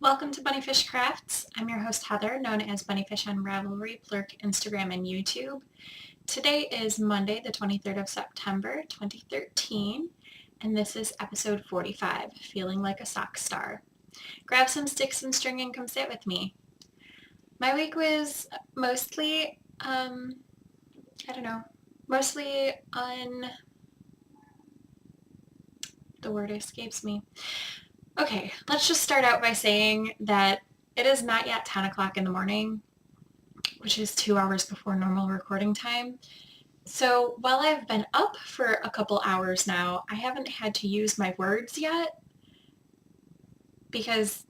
Welcome to Bunnyfish Crafts. I'm your host Heather, known as Bunnyfish on Ravelry, Plurk, Instagram, and YouTube. Today is Monday, the 23rd of September, 2013, and this is episode 45, Feeling Like a Sock Star. Grab some sticks and string and come sit with me. My week was mostly, mostly the word escapes me. Okay, let's just start out by saying that it is not yet 10 o'clock in the morning, which is 2 hours before normal recording time. So while I've been up for a couple hours now, I haven't had to use my words yet because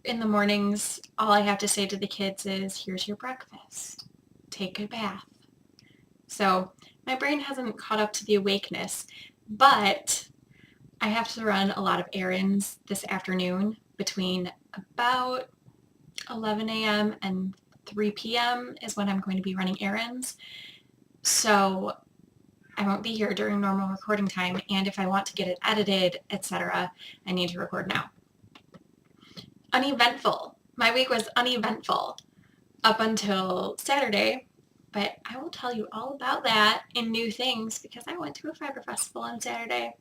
in the mornings, all I have to say to the kids is, here's your breakfast, take a bath. So my brain hasn't caught up to the awakeness, but I have to run a lot of errands this afternoon between about 11 a.m. and 3 p.m. is when I'm going to be running errands. So I won't be here during normal recording time, and if I want to get it edited, etc., I need to record now. Uneventful. My week was uneventful up until Saturday, but I will tell you all about that in new things because I went to a fiber festival on Saturday.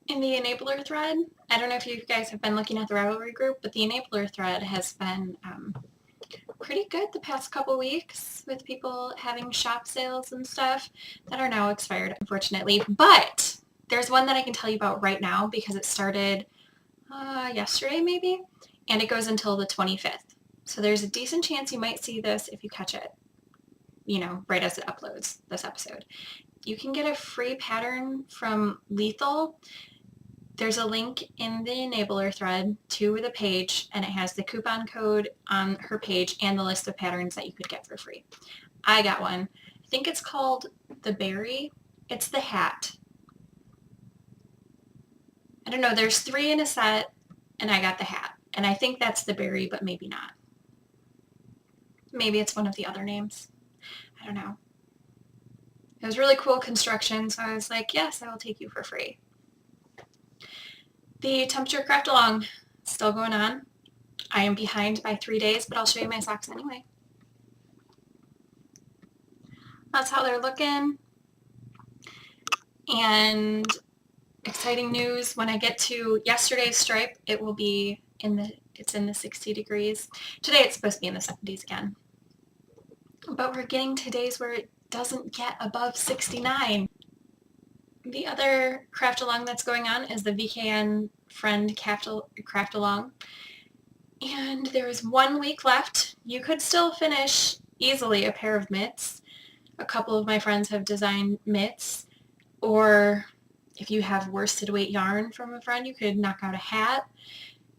In the enabler thread, I don't know if you guys have been looking at the Ravelry group, but the enabler thread has been pretty good the past couple weeks with people having shop sales and stuff that are now expired, unfortunately. But there's one that I can tell you about right now because it started yesterday maybe, and it goes until the 25th. So there's a decent chance you might see this if you catch it, right as it uploads this episode. You can get a free pattern from Lethal. There's a link in the enabler thread to the page, and it has the coupon code on her page and the list of patterns that you could get for free. I got one. I think it's called the Berry. It's the hat. I don't know. There's 3 in a set, and I got the hat. And I think that's the Berry, but maybe not. Maybe it's one of the other names. I don't know. It was really cool construction, so I was like, yes, I will take you for free. The temperature craft along still going on. I am behind by 3 days, but I'll show you my socks anyway. That's how they're looking. And exciting news, when I get to yesterday's stripe, it will be it's in the 60 degrees. Today it's supposed to be in the 70s again. But we're getting to days where it doesn't get above 69. The other craft along that's going on is the VKN Friend craft along. And there is 1 week left. You could still finish easily a pair of mitts. A couple of my friends have designed mitts. Or if you have worsted weight yarn from a friend, you could knock out a hat.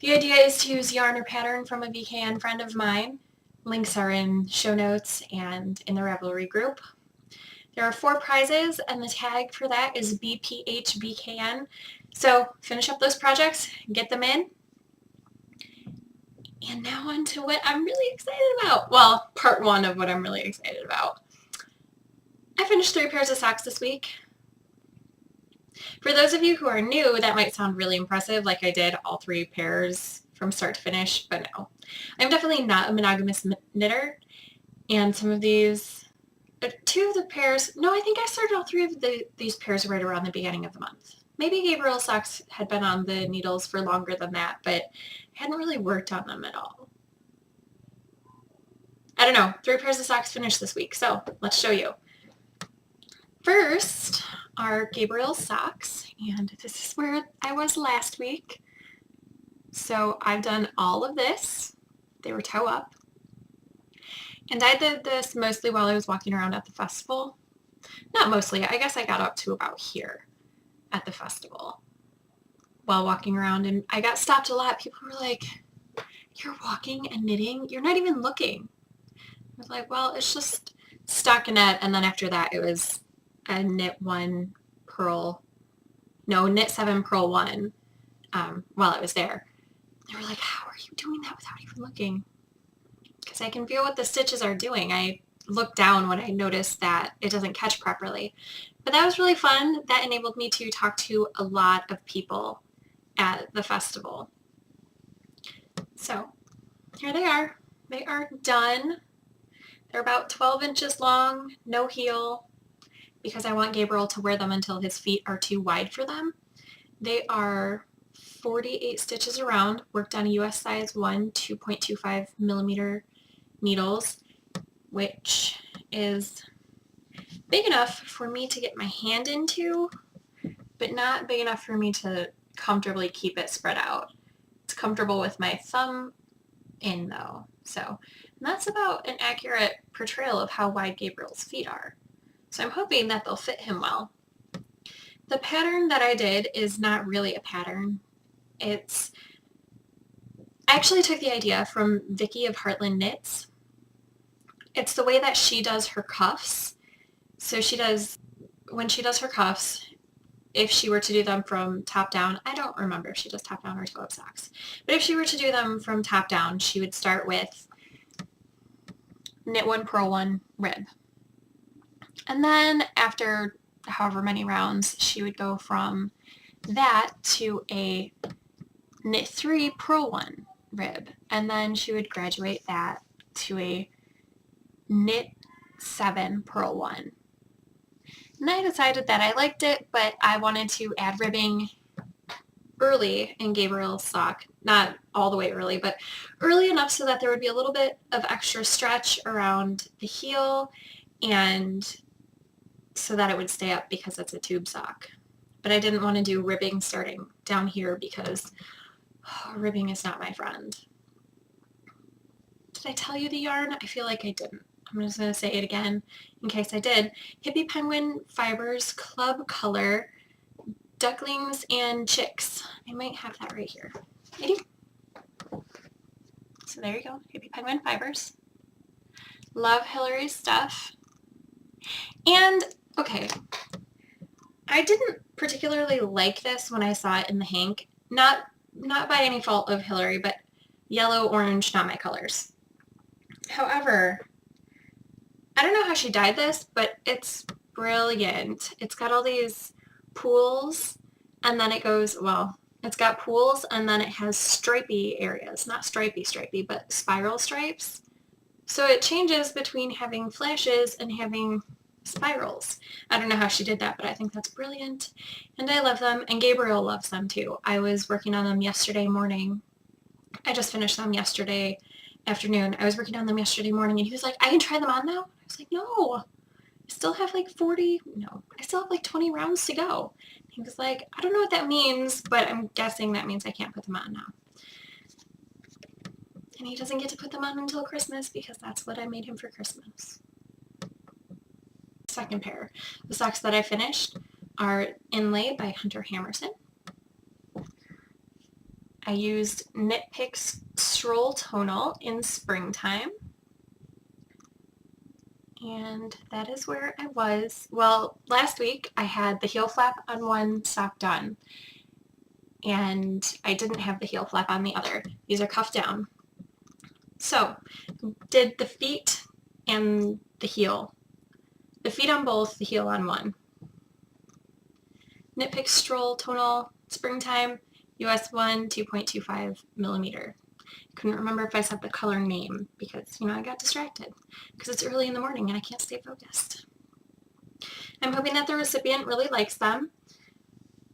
The idea is to use yarn or pattern from a VKN friend of mine. Links are in show notes and in the Ravelry group. There are 4 prizes, and the tag for that is BPHBKN. So finish up those projects, get them in. And now on to what I'm really excited about. Well, part 1 of what I'm really excited about. I finished 3 pairs of socks this week. For those of you who are new, that might sound really impressive, like I did all 3 pairs from start to finish, but no. I'm definitely not a monogamous knitter, and some of these... 2 of the pairs, no, I think I started all 3 of these pairs right around the beginning of the month. Maybe Gabriel's socks had been on the needles for longer than that, but I hadn't really worked on them at all. I don't know, 3 pairs of socks finished this week, so let's show you. First are Gabriel's socks, and this is where I was last week. So I've done all of this. They were toe up. And I did this mostly while I was walking around at the festival. Not mostly, I guess I got up to about here at the festival while walking around, and I got stopped a lot. People were like, you're walking and knitting? You're not even looking. I was like, well, it's just stockinette, and then after that it was a knit 7 purl 1 while I was there. They were like, how are you doing that without even looking? Because I can feel what the stitches are doing. I look down when I notice that it doesn't catch properly. But that was really fun. That enabled me to talk to a lot of people at the festival. So here they are. They are done. They're about 12 inches long, no heel, because I want Gabriel to wear them until his feet are too wide for them. They are 48 stitches around, worked on a US size 1 2.25 millimeter needles, which is big enough for me to get my hand into, but not big enough for me to comfortably keep it spread out. It's comfortable with my thumb in though. So that's about an accurate portrayal of how wide Gabriel's feet are. So I'm hoping that they'll fit him well. The pattern that I did is not really a pattern. I actually took the idea from Vicki of Heartland Knits. It's the way that she does her cuffs. So when she does her cuffs, if she were to do them from top down, I don't remember if she does top down or toe up socks, but if she were to do them from top down, she would start with knit 1, purl 1, rib. And then after however many rounds, she would go from that to a knit 3, purl 1, rib. And then she would graduate that to a knit 7, purl 1. And I decided that I liked it, but I wanted to add ribbing early in Gabriel's sock. Not all the way early, but early enough so that there would be a little bit of extra stretch around the heel and so that it would stay up because it's a tube sock. But I didn't want to do ribbing starting down here because ribbing is not my friend. Did I tell you the yarn? I feel like I didn't. I'm just going to say it again in case I did. Hippie Penguin Fibers Club Color Ducklings and Chicks. I might have that right here. I do. So there you go. Hippie Penguin Fibers. Love Hillary's stuff. And, okay, I didn't particularly like this when I saw it in the hank. Not by any fault of Hillary, but yellow, orange, not my colors. However, I don't know how she dyed this, but it's brilliant. It's got all these pools, and then it goes, well, it's got pools, and then it has stripy areas. Not stripy, but spiral stripes. So it changes between having flashes and having spirals. I don't know how she did that, but I think that's brilliant. And I love them, and Gabriel loves them too. I was working on them yesterday morning. I just finished them yesterday afternoon. I was working on them yesterday morning, and he was like, I can try them on now? I was like, no. I still have like 20 rounds to go. He was like, I don't know what that means, but I'm guessing that means I can't put them on now. And he doesn't get to put them on until Christmas because that's what I made him for Christmas. Second pair. The socks that I finished are Inlay by Hunter Hammerson. I used Knit Picks Stroll Tonal in Springtime. And that is where I was. Well, last week I had the heel flap on one sock done. And I didn't have the heel flap on the other. These are cuffed down. So, did the feet and the heel. The feet on both, the heel on one. Knit Pick Stroll Tonal Springtime, US 1 2.25 millimeter. Couldn't remember if I said the color name because, I got distracted because it's early in the morning and I can't stay focused. I'm hoping that the recipient really likes them.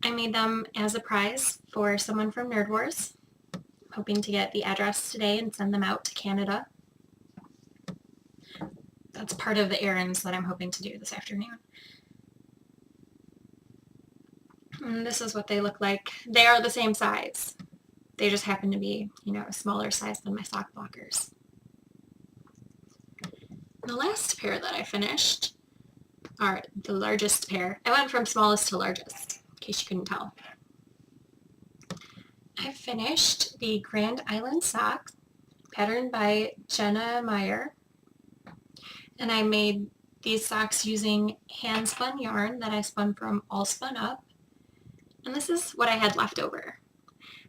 I made them as a prize for someone from Nerd Wars. I'm hoping to get the address today and send them out to Canada. That's part of the errands that I'm hoping to do this afternoon. And this is what they look like. They are the same size. They just happen to be, a smaller size than my sock blockers. The last pair that I finished are the largest pair. I went from smallest to largest, in case you couldn't tell. I finished the Grand Island sock, patterned by Jenna Meyer. And I made these socks using hand-spun yarn that I spun from All Spun Up. And this is what I had left over.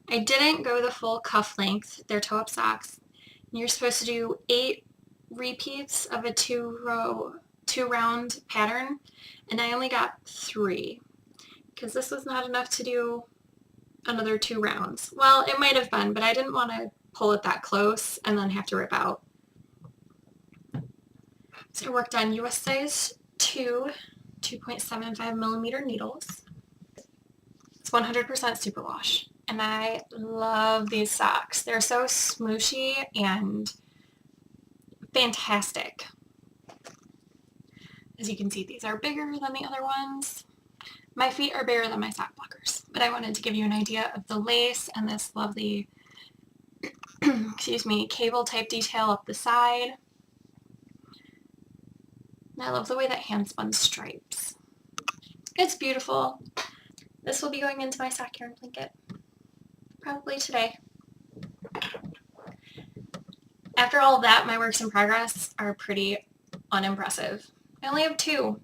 I didn't go the full cuff length. They're toe-up socks. You're supposed to do 8 repeats of a 2-round pattern, and I only got 3 because this was not enough to do another 2 rounds. Well, it might have been, but I didn't want to pull it that close and then have to rip out. So I worked on US size 2.75 millimeter needles. It's 100% superwash. And I love these socks. They're so smooshy and fantastic. As you can see, these are bigger than the other ones. My feet are bigger than my sock blockers, but I wanted to give you an idea of the lace and this lovely, excuse me, cable type detail up the side. And I love the way that hand spun stripes. It's beautiful. This will be going into my sock yarn blanket probably today. After all of that, my works in progress are pretty unimpressive. I only have 2.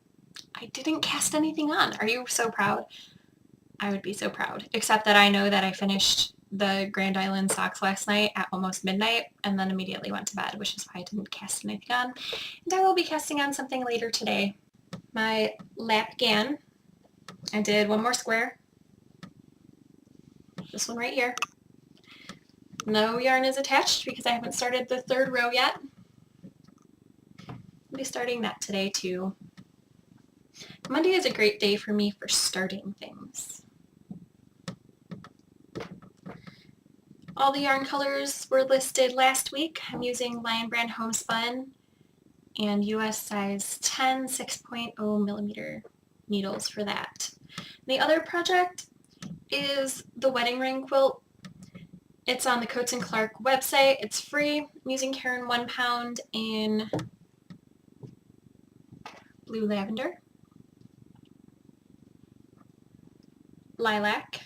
I didn't cast anything on. Are you so proud? I would be so proud. Except that I know that I finished the Grand Island socks last night at almost midnight and then immediately went to bed, which is why I didn't cast anything on. And I will be casting on something later today. My lap gan, I did 1 more square. This one right here. No yarn is attached because I haven't started the 3rd row yet. I'll be starting that today too. Monday is a great day for me for starting things. All the yarn colors were listed last week. I'm using Lion Brand Homespun and US size 10 6.0 millimeter needles for that. The other project is the wedding ring quilt. It's on the Coats & Clark website. It's free. I'm using Caron 1 pound in blue lavender, lilac,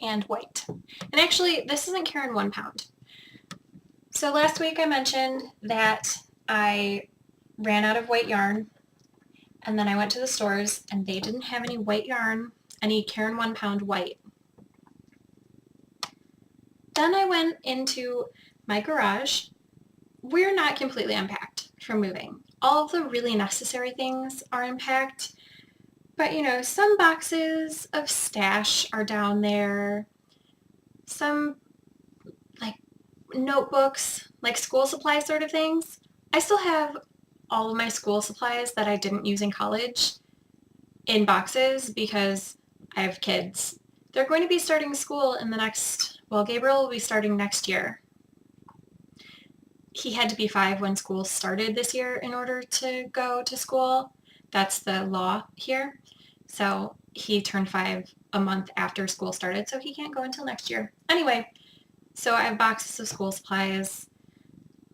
and white. And actually, this isn't Caron 1 pound. So last week I mentioned that I ran out of white yarn, and then I went to the stores and they didn't have any white yarn, any Caron 1 pound white. Then I went into my garage. We're not completely unpacked from moving. All of the really necessary things are unpacked, but you know, some boxes of stash are down there. Some like notebooks, like school supply sort of things. I still have all of my school supplies that I didn't use in college in boxes because I have kids. They're going to be starting school in the next, well, Gabriel will be starting next year. He had to be 5 when school started this year in order to go to school. That's the law here. So he turned 5 a month after school started, so he can't go until next year. Anyway, so I have boxes of school supplies,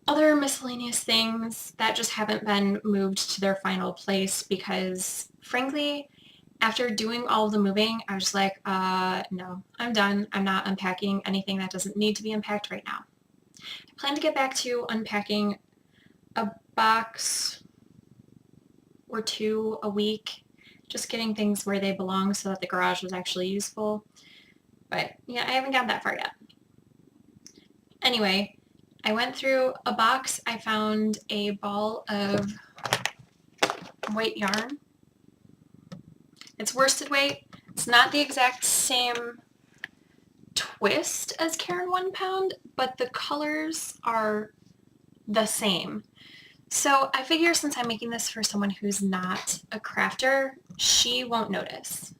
other miscellaneous things that just haven't been moved to their final place because, frankly, after doing all of the moving, I was just like, no, I'm done. I'm not unpacking anything that doesn't need to be unpacked right now. I plan to get back to unpacking a box or 2 a week, just getting things where they belong so that the garage was actually useful. But yeah, I haven't gotten that far yet. Anyway, I went through a box. I found a ball of white yarn. It's worsted weight. It's not the exact same twist as Caron 1 pound, but the colors are the same. So I figure since I'm making this for someone who's not a crafter, she won't notice.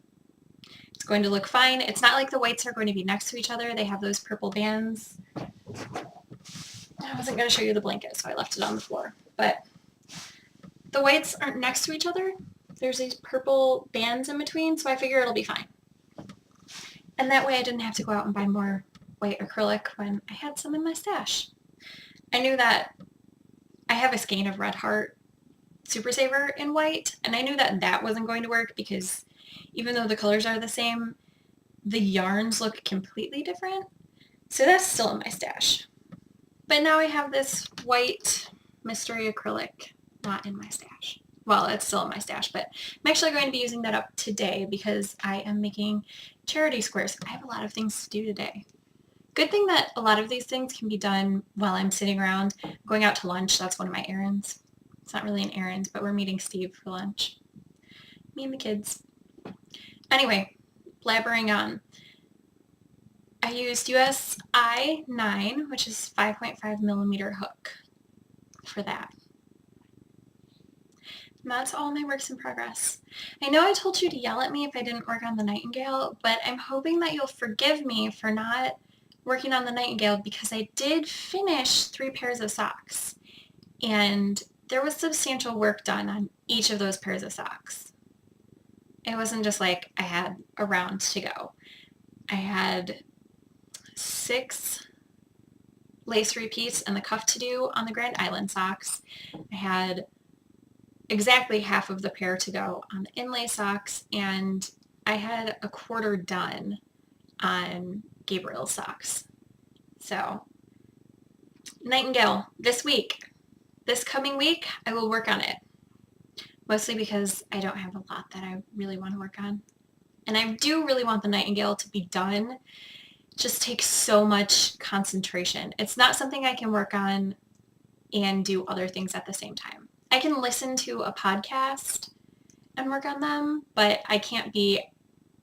It's going to look fine. It's not like the whites are going to be next to each other. They have those purple bands. I wasn't going to show you the blanket, so I left it on the floor. But the whites aren't next to each other. There's these purple bands in between, so I figure it'll be fine. And that way I didn't have to go out and buy more white acrylic when I had some in my stash. I knew that I have a skein of Red Heart Super Saver in white, and I knew that that wasn't going to work because even though the colors are the same, the yarns look completely different. So that's still in my stash. But now I have this white mystery acrylic not in my stash. Well, it's still in my stash, but I'm actually going to be using that up today because I am making charity squares. I have a lot of things to do today. Good thing that a lot of these things can be done while I'm sitting around going out to lunch. That's one of my errands. It's not really an errand, but we're meeting Steve for lunch. Me and the kids. Anyway, blabbering on. I used US I-9, which is 5.5 millimeter hook for that. And that's all my works in progress. I know I told you to yell at me if I didn't work on the Nightingale, but I'm hoping that you'll forgive me for not working on the Nightingale because I did finish 3 pairs of socks. And there was substantial work done on each of those pairs of socks. It wasn't just like I had a round to go. I had 6 lace repeats and the cuff to do on the Grand Island socks. I had exactly half of the pair to go on the inlay socks, and I had a quarter done on Gabriel's socks. So, Nightingale, this coming week, I will work on it. Mostly because I don't have a lot that I really want to work on. And I do really want the Nightingale to be done. It just takes so much concentration. It's not something I can work on and do other things at the same time. I can listen to a podcast and work on them, but I can't be,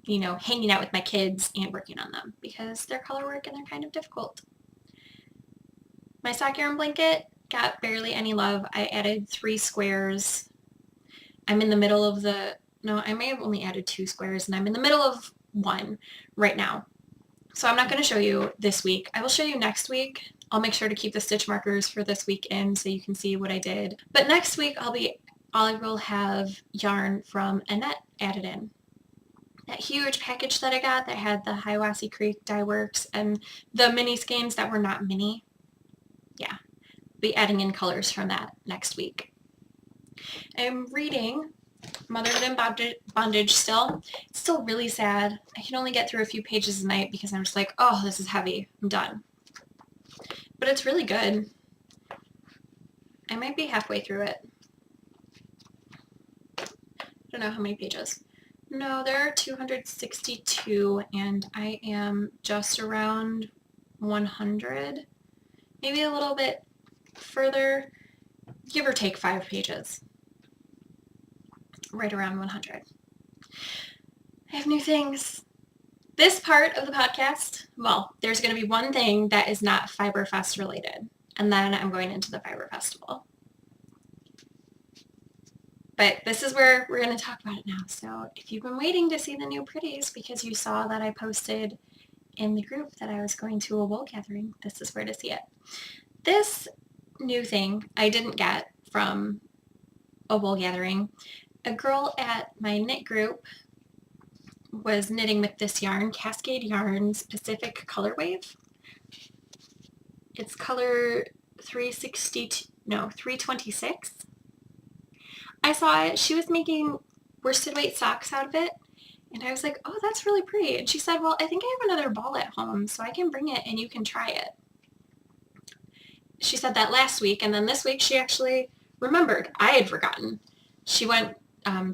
hanging out with my kids and working on them because they're color work and they're kind of difficult. My sock yarn blanket got barely any love. I added 3 squares. I'm in the middle of I may have only added 2 squares, and I'm in the middle of 1 right now. So I'm not going to show you this week. I will show you next week. I'll make sure to keep the stitch markers for this week in so you can see what I did. But next week I will have yarn from Annette added in. That huge package that I got that had the Hiawassee Creek dye works and the mini skeins that were not mini. Yeah, I'll be adding in colors from that next week. I'm reading Motherhood in Bondage still. It's still really sad. I can only get through a few pages a night because I'm just like, oh, this is heavy. I'm done. But it's really good. I might be halfway through it. I don't know how many pages. No, there are 262, and I am just around 100. Maybe a little bit further, give or take 5 pages. Right around 100. I have new things. This part of the podcast, well, there's going to be one thing that is not Fiberfest related, and then I'm going into the Fiber Festival. But this is where we're going to talk about it now. So if you've been waiting to see the new pretties because you saw that I posted in the group that I was going to a wool gathering, this is where to see it. This new thing I didn't get from a wool gathering. A girl at my knit group was knitting with this yarn, Cascade Yarns Pacific Color Wave. It's color 326. I saw it. She was making worsted weight socks out of it, and I was like, oh, that's really pretty. And she said, well, I think I have another ball at home, so I can bring it and you can try it. She said that last week, and then this week she actually remembered. I had forgotten. She went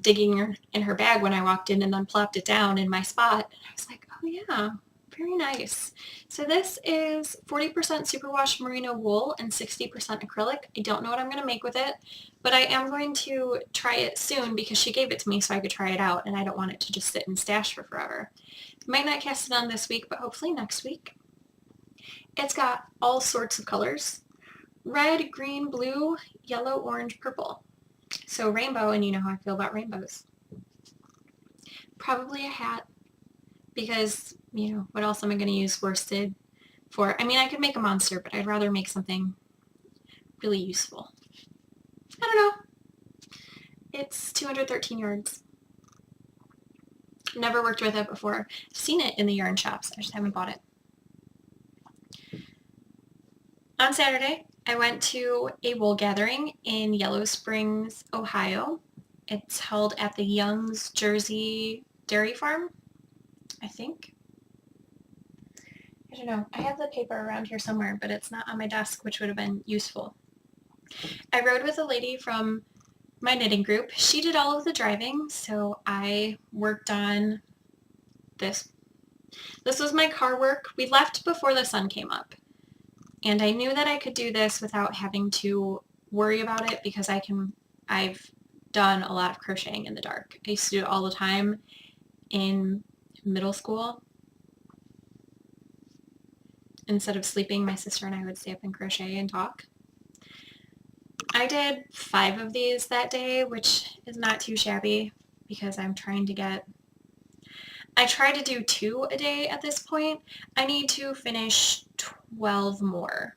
digging in her bag when I walked in and then plopped it down in my spot. And I was like, oh yeah, very nice. So this is 40% superwash merino wool and 60% acrylic. I don't know what I'm going to make with it, but I am going to try it soon because she gave it to me so I could try it out, and I don't want it to just sit and stash for forever. Might not cast it on this week, but hopefully next week. It's got all sorts of colors. Red, green, blue, yellow, orange, purple. So rainbow, and you know how I feel about rainbows. Probably a hat, because, what else am I going to use worsted for? I mean, I could make a monster, but I'd rather make something really useful. I don't know. It's 213 yards. Never worked with it before. I've seen it in the yarn shops. I just haven't bought it. On Saturday, I went to a wool gathering in Yellow Springs, Ohio. It's held at the Young's Jersey Dairy Farm, I think. I don't know. I have the paper around here somewhere, but it's not on my desk, which would have been useful. I rode with a lady from my knitting group. She did all of the driving, so I worked on this. This was my car work. We left before the sun came up. And I knew that I could do this without having to worry about it because I've done a lot of crocheting in the dark. I used to do it all the time in middle school. instead of sleeping, my sister and I would stay up and crochet and talk. I did 5 of these that day, which is not too shabby because I'm trying to get, I try to do 2 a day at this point. I need to finish 12 more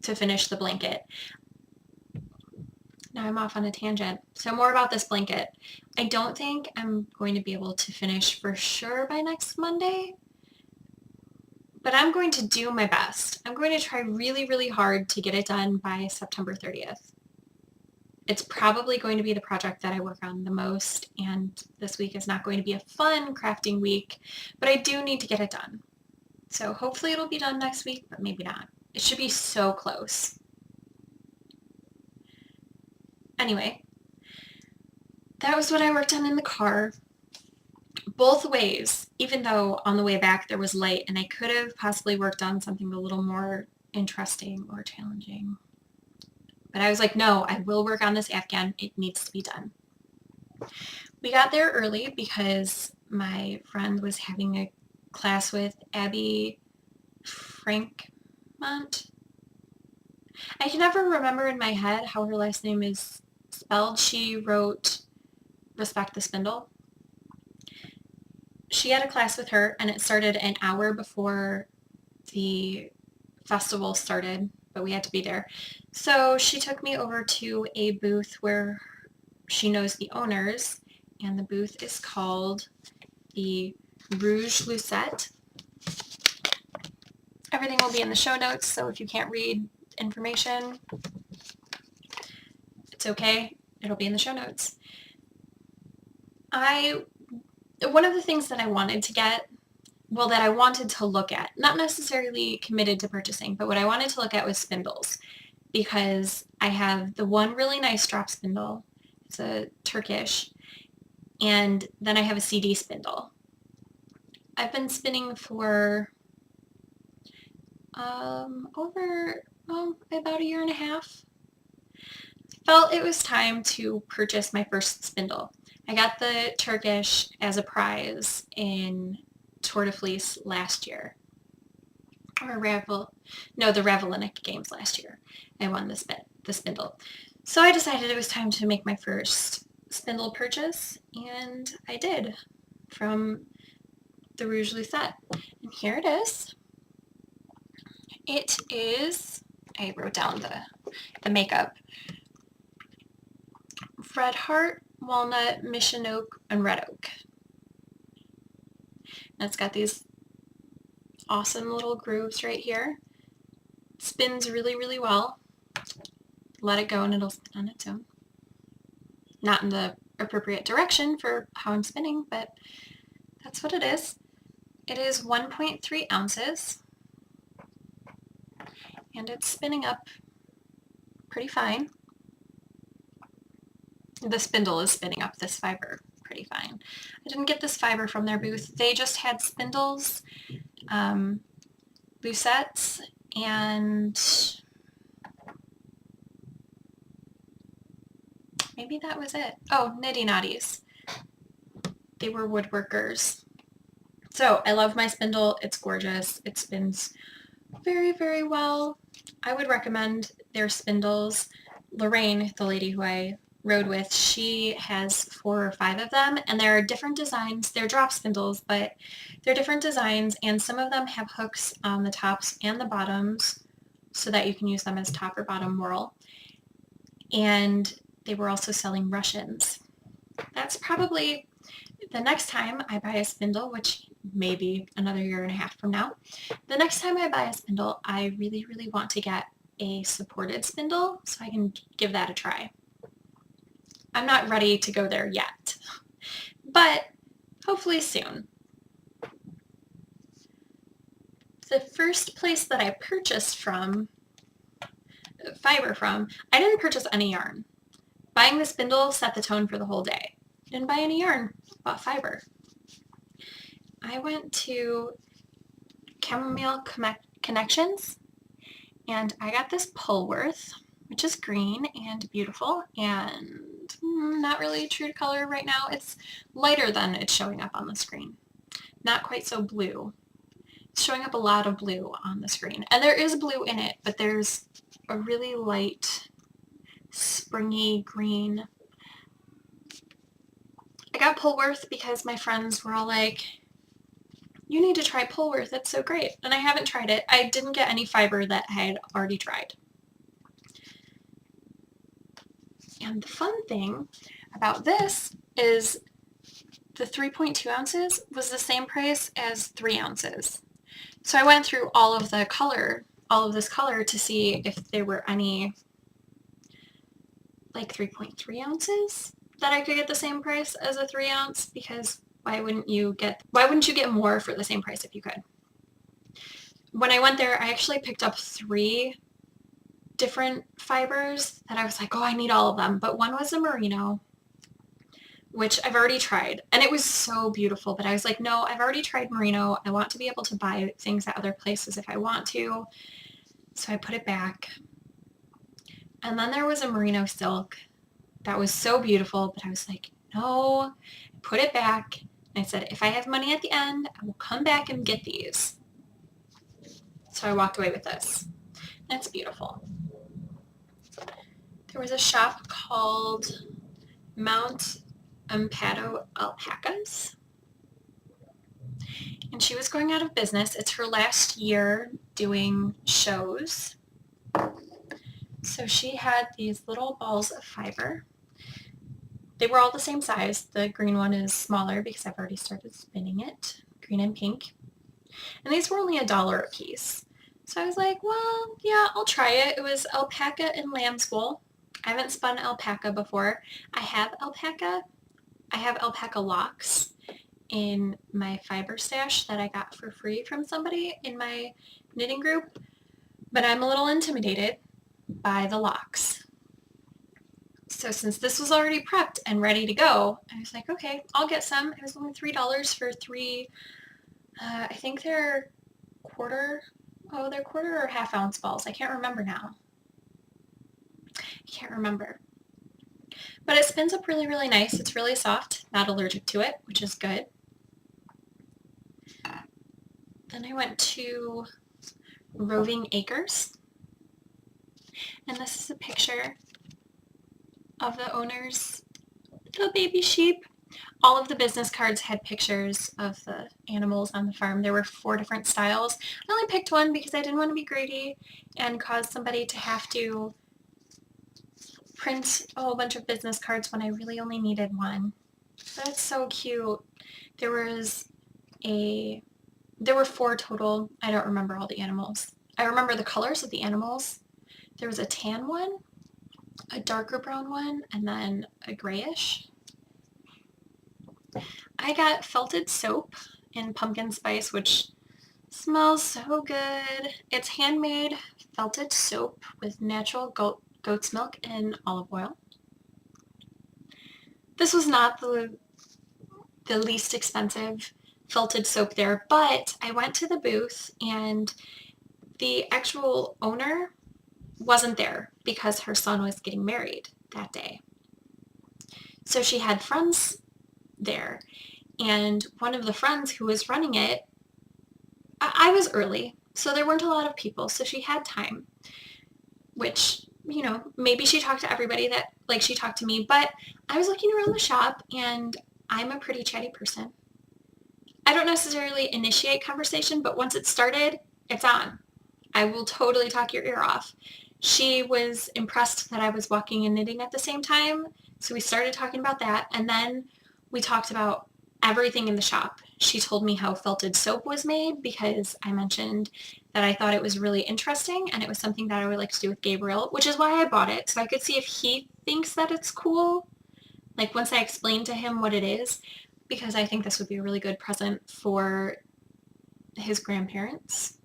to finish the blanket. Now I'm off on a tangent. So more about this blanket. I don't think I'm going to be able to finish for sure by next Monday, but I'm going to do my best. I'm going to try really, really hard to get it done by September 30th. It's probably going to be the project that I work on the most, and this week is not going to be a fun crafting week, but I do need to get it done. So hopefully it'll be done next week, but maybe not. It should be so close. Anyway, that was what I worked on in the car. Both ways, even though on the way back there was light and I could have possibly worked on something a little more interesting or challenging. But I was like, no, I will work on this Afghan. It needs to be done. We got there early because my friend was having a class with Abby Frankmont. I can never remember in my head how her last name is spelled. She wrote Respect the Spindle. She had a class with her and it started an hour before the festival started, but we had to be there. So she took me over to a booth where she knows the owners, and the booth is called the Rouge Lucette. Everything will be in the show notes, so if you can't read information, it's okay. It'll be in the show notes. One of the things that I wanted to get, well, that I wanted to look at, not necessarily committed to purchasing, but what I wanted to look at was spindles, because I have the one really nice drop spindle. It's a Turkish, and then I have a CD spindle. I've been spinning for over about a year and a half. Felt it was time to purchase my first spindle. I got the Turkish as a prize in Tour de Fleece last year. Or the Ravelinic Games last year. I won the spindle. So I decided it was time to make my first spindle purchase, and I did, from the Rouge Lucette. And here it is. It is, I wrote down the makeup. Red Heart, Walnut, Mission Oak, and Red Oak. And it's got these awesome little grooves right here. It spins really, really well. Let it go and it'll spin on its own. Not in the appropriate direction for how I'm spinning, but that's what it is. It is 1.3 ounces, and it's spinning up pretty fine. The spindle is spinning up this fiber pretty fine. I didn't get this fiber from their booth. They just had spindles, Lucettes, and maybe that was it. Oh, Nitty Naughties. They were woodworkers. So I love my spindle. It's gorgeous. It spins very, very well. I would recommend their spindles. Lorraine, the lady who I rode with, she has 4 or 5 of them, and there are different designs. They're drop spindles, but they're different designs, and some of them have hooks on the tops and the bottoms so that you can use them as top or bottom whorl. And they were also selling Russians. That's probably the next time I buy a spindle, which may be another year and a half from now. The next time I buy a spindle, I really, really want to get a supported spindle so I can give that a try. I'm not ready to go there yet, but hopefully soon. The first place that I purchased fiber from, I didn't purchase any yarn. Buying the spindle set the tone for the whole day. Didn't buy any yarn, bought fiber. I went to Chamomile Connections, and I got this Polworth, which is green and beautiful and not really true to color right now. It's lighter than it's showing up on the screen. Not quite so blue. showing up a lot of blue on the screen. And there is blue in it, but there's a really light, springy green. I got Polworth because my friends were all like, you need to try Polworth, it's so great. And I haven't tried it. I didn't get any fiber that I had already tried. And the fun thing about this is the 3.2 ounces was the same price as 3 ounces. So I went through all of this color to see if there were any like 3.3 ounces that I could get the same price as a 3 ounce, because why wouldn't you get more for the same price if you could? When I went there, I actually picked up 3 different fibers that I was like, oh, I need all of them. But one was a merino, which I've already tried, and it was so beautiful, but I was like, no, I've already tried merino. I want to be able to buy things at other places if I want to. So I put it back. And then there was a merino silk that was so beautiful, but I was like, no, put it back. And I said, if I have money at the end, I will come back and get these. So I walked away with this. And it's beautiful. There was a shop called Mount Ampado Alpacas. And she was going out of business. It's her last year doing shows. So she had these little balls of fiber. They were all the same size. The green one is smaller because I've already started spinning it, green and pink. And these were only $1 a piece. So I was like, well, yeah, I'll try it. It was alpaca and lamb's wool. I haven't spun alpaca before. I have alpaca locks in my fiber stash that I got for free from somebody in my knitting group, but I'm a little intimidated by the locks. So since this was already prepped and ready to go, I was like, okay, I'll get some. It was only $3 for 3, I think they're quarter or half ounce balls. I can't remember now. But it spins up really, really nice. It's really soft, not allergic to it, which is good. Then I went to Roving Acres. And this is a picture of the owners, the baby sheep. All of the business cards had pictures of the animals on the farm. There were 4 different styles. I only picked one because I didn't want to be greedy and cause somebody to have to print a whole bunch of business cards when I really only needed one. That's so cute. There were 4 total. I don't remember all the animals. I remember the colors of the animals. There was a tan one, a darker brown one, and then a grayish. I got felted soap in pumpkin spice, which smells so good. It's handmade felted soap with natural goat's milk and olive oil. This was not the least expensive felted soap there, but I went to the booth and the actual owner wasn't there because her son was getting married that day. So she had friends there, and one of the friends who was running it, I was early, so there weren't a lot of people, so she had time, which, you know, maybe she talked to everybody that, like she talked to me, but I was looking around the shop, and I'm a pretty chatty person. I don't necessarily initiate conversation, but once it started, it's on. I will totally talk your ear off. She was impressed that I was walking and knitting at the same time, so we started talking about that, and then we talked about everything in the shop. She told me how felted soap was made because I mentioned that I thought it was really interesting and it was something that I would like to do with Gabriel, which is why I bought it, so I could see if he thinks that it's cool, like once I explained to him what it is, because I think this would be a really good present for his grandparents.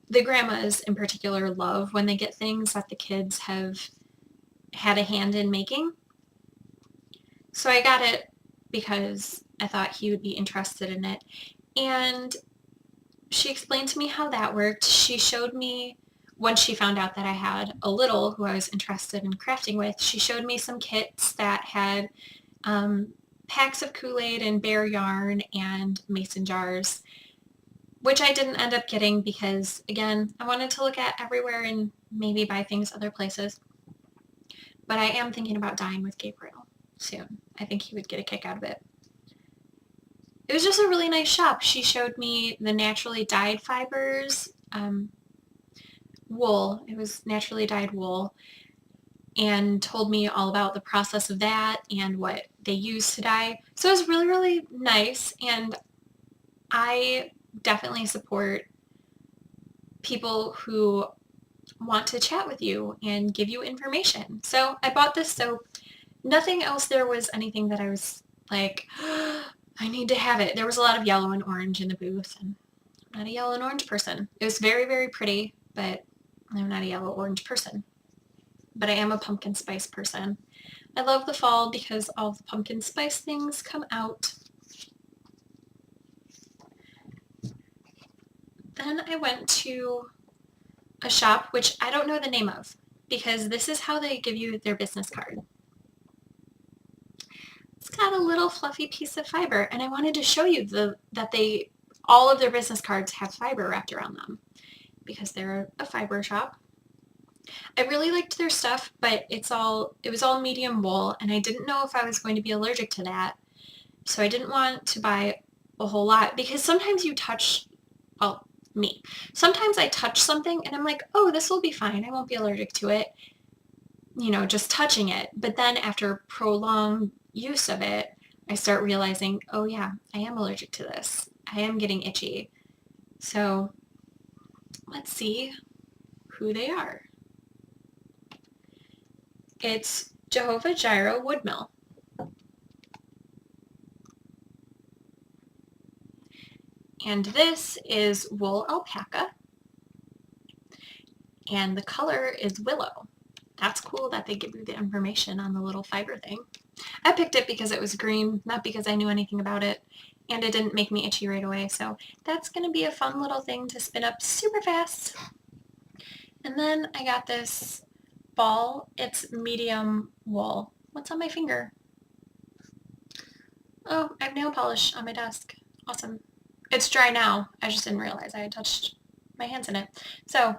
The grandmas in particular love when they get things that the kids have had a hand in making. So I got it because I thought he would be interested in it. And she explained to me how that worked. She showed me, once she found out that I had a little who I was interested in crafting with, she showed me some kits that had packs of Kool-Aid and bear yarn and mason jars which I didn't end up getting because, again, I wanted to look at everywhere and maybe buy things other places. But I am thinking about dyeing with Gabriel soon. I think he would get a kick out of it. It was just a really nice shop. She showed me the naturally dyed fibers, wool. It was naturally dyed wool, and told me all about the process of that and what they use to dye. So it was really, really nice, and I definitely support people who want to chat with you and give you information. So I bought this soap. Nothing else there was anything that I was like, I need to have it. There was a lot of yellow and orange in the booth, and I'm not a yellow and orange person. It was very, very pretty, but I'm not a yellow orange person. But I am a pumpkin spice person. I love the fall because all the pumpkin spice things come out. Then I went to a shop, which I don't know the name of, because this is how they give you their business card. It's got a little fluffy piece of fiber, and I wanted to show you that all of their business cards have fiber wrapped around them because they're a fiber shop. I really liked their stuff, but it was all medium wool, and I didn't know if I was going to be allergic to that, so I didn't want to buy a whole lot because sometimes you touch, well, me. Sometimes I touch something and I'm like, oh, this will be fine. I won't be allergic to it, just touching it. But then after prolonged use of it, I start realizing, oh yeah, I am allergic to this. I am getting itchy. So let's see who they are. It's Jehovah Jireh Woodmill. And this is wool alpaca. And the color is willow. That's cool that they give you the information on the little fiber thing. I picked it because it was green, not because I knew anything about it, and it didn't make me itchy right away, so that's going to be a fun little thing to spin up super fast. And then I got this ball. It's medium wool. What's on my finger? Oh, I have nail polish on my desk. Awesome. It's dry now. I just didn't realize I had touched my hands in it. So,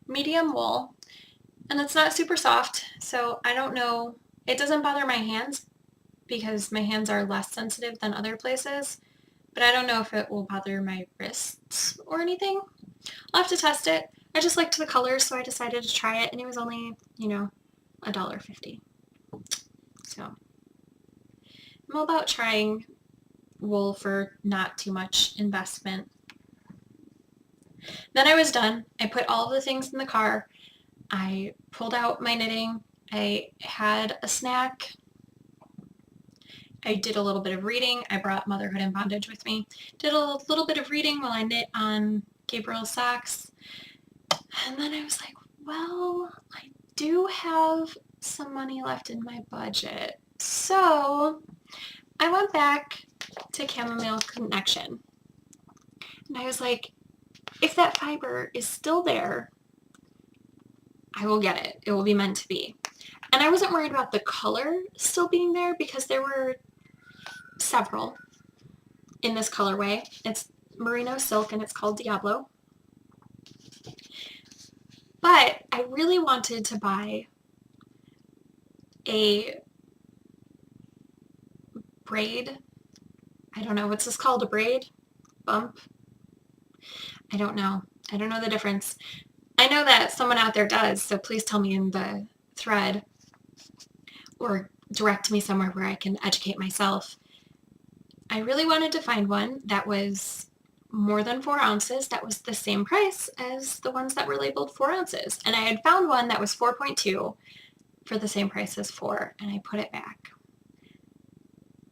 medium wool. And it's not super soft, so I don't know. It doesn't bother my hands because my hands are less sensitive than other places, but I don't know if it will bother my wrists or anything. I'll have to test it. I just liked the color, so I decided to try it, and it was only, $1.50. So I'm all about trying wool for not too much investment. Then I was done. I put all of the things in the car. I pulled out my knitting. I had a snack. I did a little bit of reading. I brought Motherhood and Bondage with me. Did a little bit of reading while I knit on Gabriel's socks. And then I was like, well, I do have some money left in my budget. So I went back to Chamomile Connection. And I was like, if that fiber is still there, I will get it. It will be meant to be. And I wasn't worried about the color still being there because there were several in this colorway. It's merino silk and it's called Diablo. But I really wanted to buy a braid. I don't know. What's this called? A braid? Bump? I don't know. I don't know the difference. I know that someone out there does, so please tell me in the thread or direct me somewhere where I can educate myself. I really wanted to find one that was more than 4 ounces that was the same price as the ones that were labeled 4 ounces. And I had found one that was 4.2 for the same price as 4, and I put it back.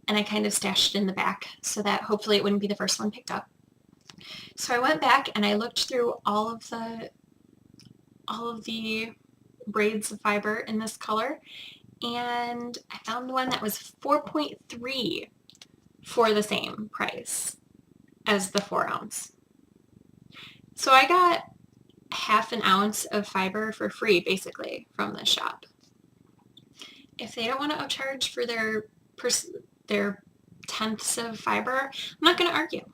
And I kind of stashed it in the back so that hopefully it wouldn't be the first one picked up. So I went back and I looked through all of the braids of fiber in this color, and I found one that was 4.3 for the same price as the 4 ounce. So I got half an ounce of fiber for free basically from this shop. If they don't want to upcharge for their tenths of fiber, I'm not going to argue.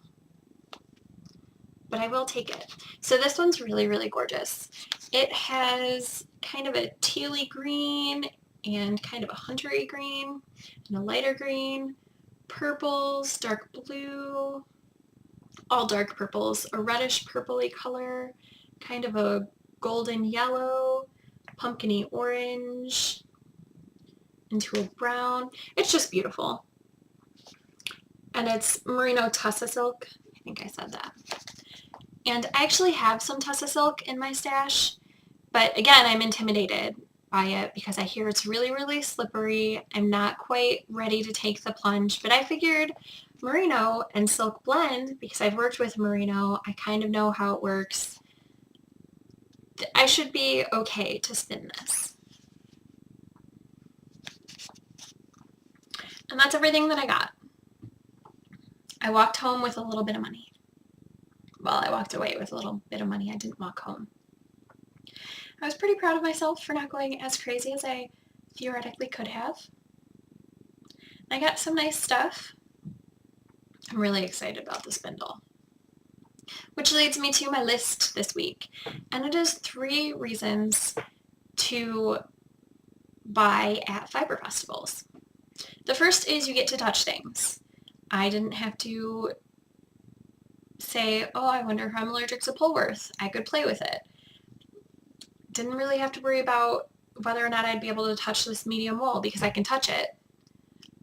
but I will take it. So this one's really, really gorgeous. It has kind of a tealy green and kind of a huntery green and a lighter green, purples, dark blue, all dark purples, a reddish purpley color, kind of a golden yellow, pumpkin-y orange, into a brown. It's just beautiful. And it's merino tussa silk. I think I said that. And I actually have some tussa silk in my stash, but again, I'm intimidated by it because I hear it's really, really slippery. I'm not quite ready to take the plunge, but I figured merino and silk blend, because I've worked with merino, I kind of know how it works. I should be okay to spin this. And that's everything that I got. I walked home with a little bit of money. Well, I walked away with a little bit of money. I didn't walk home. I was pretty proud of myself for not going as crazy as I theoretically could have. I got some nice stuff. I'm really excited about the spindle. Which leads me to my list this week. And it is 3 reasons to buy at fiber festivals. The first is you get to touch things. I didn't have to say, oh, I wonder if I'm allergic to Polworth. I could play with it. Didn't really have to worry about whether or not I'd be able to touch this medium wool because I can touch it.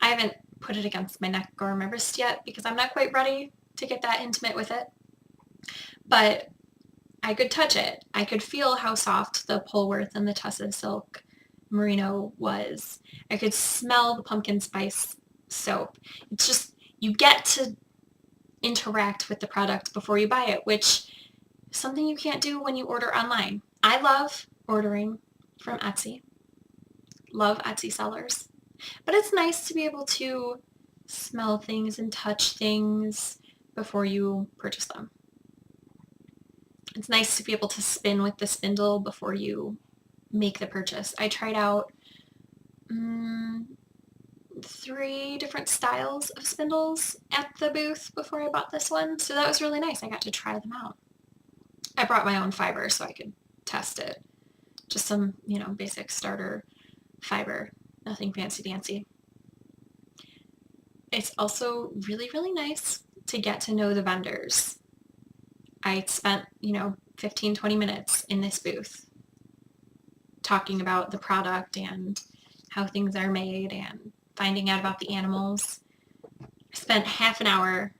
I haven't put it against my neck or my wrist yet because I'm not quite ready to get that intimate with it. But I could touch it. I could feel how soft the Polworth and the tussa silk merino was. I could smell the pumpkin spice soap. It's just, you get to interact with the product before you buy it, which is something you can't do when you order online. I love ordering from Etsy. Love Etsy sellers. But it's nice to be able to smell things and touch things before you purchase them. It's nice to be able to spin with the spindle before you make the purchase. I tried out 3 different styles of spindles at the booth before I bought this one, so that was really nice. I got to try them out. I brought my own fiber so I could test it. Just some, basic starter fiber. Nothing fancy-dancy. It's also really, really nice to get to know the vendors. I spent, 15, 20 minutes in this booth talking about the product and how things are made and finding out about the animals. I spent half an hour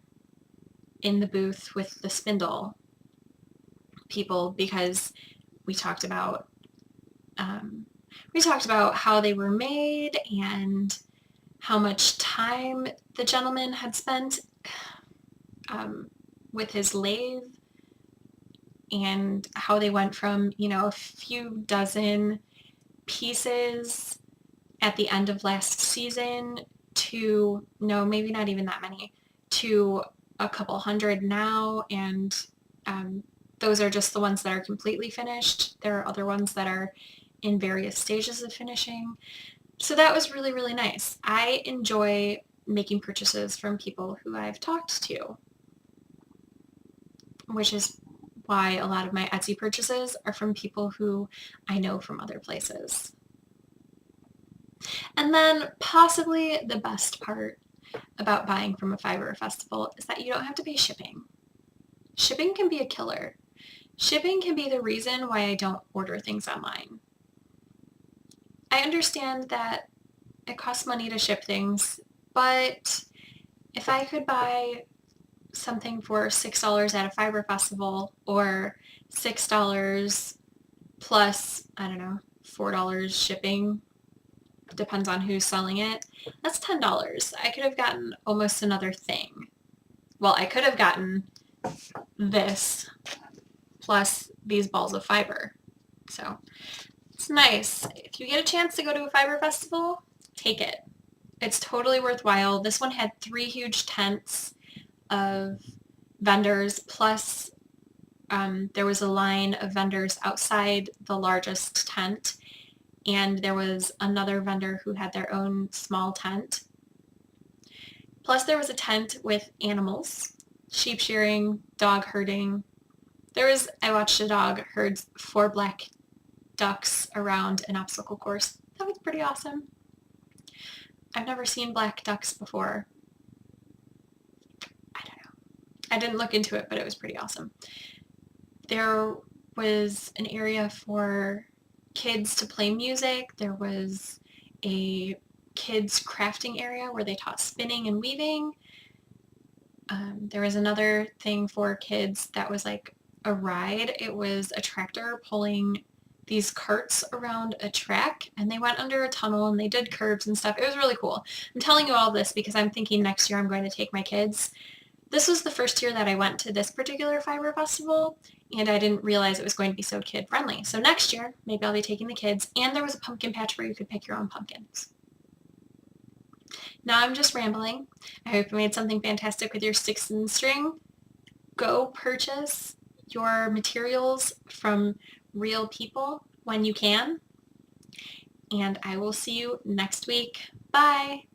in the booth with the spindle people because we talked about how they were made and how much time the gentleman had spent with his lathe and how they went from, a few dozen pieces at the end of last season to, no, maybe not even that many, to a couple hundred now, and those are just the ones that are completely finished. There are other ones that are in various stages of finishing. So that was really, really nice. I enjoy making purchases from people who I've talked to, which is why a lot of my Etsy purchases are from people who I know from other places. And then possibly the best part about buying from a fiber festival is that you don't have to pay shipping. Shipping can be a killer. Shipping can be the reason why I don't order things online. I understand that it costs money to ship things, but if I could buy something for $6 at a fiber festival or $6 plus, I don't know, $4 shipping, depends on who's selling it, that's $10. I could have gotten almost another thing. Well, I could have gotten this plus these balls of fiber. So it's nice. If you get a chance to go to a fiber festival, take it. It's totally worthwhile. This one had 3 huge tents of vendors, plus there was a line of vendors outside the largest tent, and there was another vendor who had their own small tent. Plus there was a tent with animals, sheep shearing, dog herding, I watched a dog herd 4 black ducks around an obstacle course. That was pretty awesome. I've never seen black ducks before. I don't know. I didn't look into it, but it was pretty awesome. There was an area for kids to play music. There was a kids crafting area where they taught spinning and weaving. There was another thing for kids that was like a ride. It was a tractor pulling these carts around a track, and they went under a tunnel and they did curves and stuff. It was really cool. I'm telling you all this because I'm thinking next year I'm going to take my kids. This was the first year that I went to this particular fiber festival, and I didn't realize it was going to be so kid friendly. So next year, maybe I'll be taking the kids, and there was a pumpkin patch where you could pick your own pumpkins. Now I'm just rambling. I hope you made something fantastic with your sticks and string. Go purchase your materials from real people when you can, and I will see you next week. Bye!